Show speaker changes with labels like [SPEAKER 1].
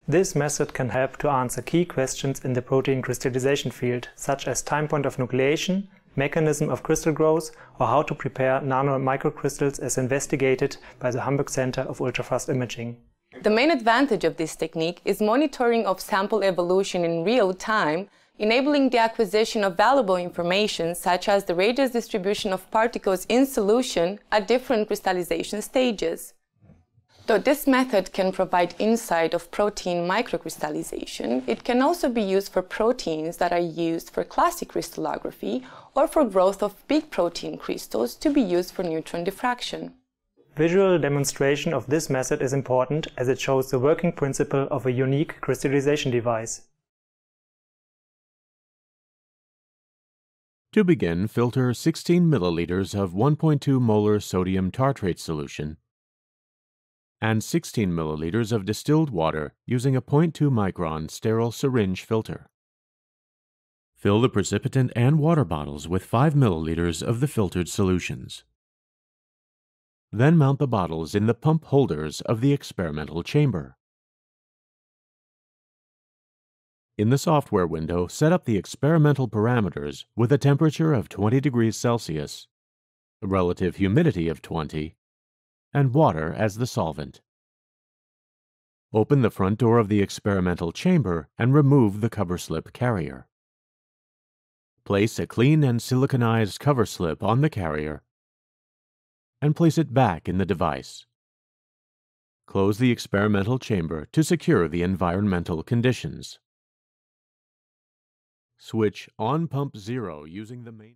[SPEAKER 1] This method can help to answer key questions in the protein crystallization field, such as time point of nucleation, mechanism of crystal growth, or how to prepare nano and microcrystals as investigated by the Hamburg Center of Ultrafast Imaging.
[SPEAKER 2] The main advantage of this technique is monitoring of sample evolution in real time, enabling the acquisition of valuable information such as the radius distribution of particles in solution at different crystallization stages. Though this method can provide insight of protein microcrystallization, it can also be used for proteins that are used for classic crystallography or for growth of big protein crystals to be used for neutron diffraction.
[SPEAKER 1] Visual demonstration of this method is important as it shows the working principle of a unique crystallization device.
[SPEAKER 3] To begin, filter 16 milliliters of 1.2 molar sodium tartrate solution and 16 milliliters of distilled water using a 0.2 micron sterile syringe filter. Fill the precipitant and water bottles with 5 milliliters of the filtered solutions. Then mount the bottles in the pump holders of the experimental chamber. In the software window, set up the experimental parameters with a temperature of 20 degrees Celsius, a relative humidity of 20, and water as the solvent. Open the front door of the experimental chamber and remove the cover slip carrier. Place a clean and siliconized cover slip on the carrier and place it back in the device. Close the experimental chamber to secure the environmental conditions. Switch on pump 0 using the main